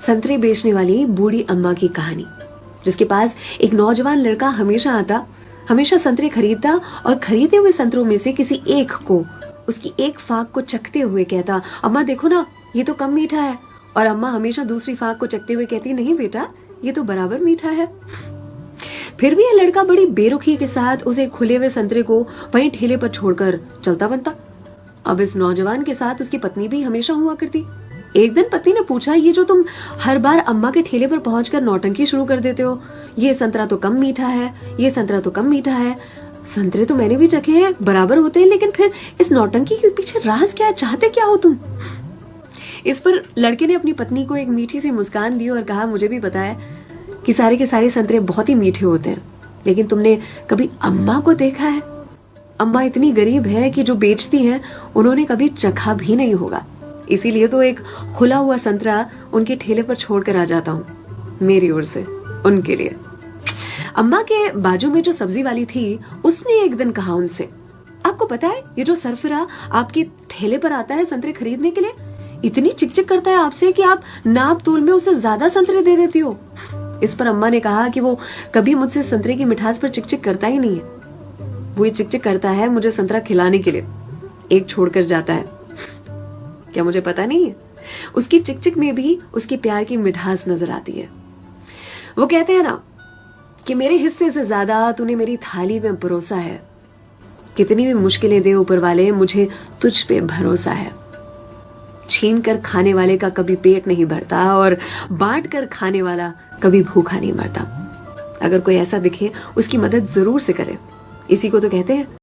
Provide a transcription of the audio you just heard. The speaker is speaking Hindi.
संतरे बेचने वाली बूढ़ी अम्मा की कहानी, जिसके पास एक नौजवान लड़का हमेशा आता, हमेशा संतरे खरीदता और खरीदे हुए संतरों में से किसी एक को, उसकी एक फाक को चखते हुए कहता, अम्मा देखो ना, ये तो कम मीठा है। और अम्मा हमेशा दूसरी फाक को चखते हुए कहती, नहीं बेटा, ये तो बराबर मीठा है। फिर भी यह लड़का बड़ी बेरुखी के साथ उसे खुले हुए संतरे को वहीं ठेले पर छोड़कर चलता बनता। अब इस नौजवान के साथ उसकी पत्नी भी हमेशा हुआ करती। एक दिन पत्नी ने पूछा, ये जो तुम हर बार अम्मा के ठेले पर पहुंचकर नौटंकी शुरू कर देते हो, ये संतरा तो कम मीठा है, ये संतरा तो कम मीठा है। संतरे तो मैंने भी चखे हैं, बराबर होते हैं, लेकिन फिर इस नौटंकी के पीछे राज क्या है, चाहते क्या हो तुम? इस पर लड़के ने अपनी पत्नी को एक मीठी सी मुस्कान दी और कहा, मुझे भी पता है कि सारे के सारे संतरे बहुत ही मीठे होते हैं, लेकिन तुमने कभी अम्मा को देखा है? अम्मा इतनी गरीब है कि जो बेचती हैं उन्होंने कभी चखा भी नहीं होगा, इसीलिए तो एक खुला हुआ संतरा उनके ठेले पर छोड़कर आ जाता हूँ, मेरी ओर से उनके लिए। अम्मा के बाजू में जो सब्जी वाली थी, उसने एक दिन कहा उनसे, आपको पता है ये जो सरफिरा आपके ठेले पर आता है संतरे खरीदने के लिए, इतनी चिकचिक करता है आपसे कि आप नाप तोल में उसे ज्यादा संतरे दे देती हो। इस पर अम्मा ने कहा कि वो कभी मुझसे संतरे की मिठास पर चिकचिक करता ही नहीं है, वो ये चिकचिक करता है मुझे संतरा खिलाने के लिए, एक छोड़कर जाता है। क्या मुझे पता नहीं है? उसकी चिकचिक में भी उसकी प्यार की मिठास नजर आती है। वो कहते हैं ना कि मेरे हिस्से से ज्यादा तूने मेरी थाली में परोसा है, कितनी भी मुश्किलें दे ऊपर वाले, मुझे तुझ पे भरोसा है। छीन कर खाने वाले का कभी पेट नहीं भरता और बांट कर खाने वाला कभी भूखा नहीं मरता। अगर कोई ऐसा दिखे, उसकी मदद जरूर से करे, इसी को तो कहते हैं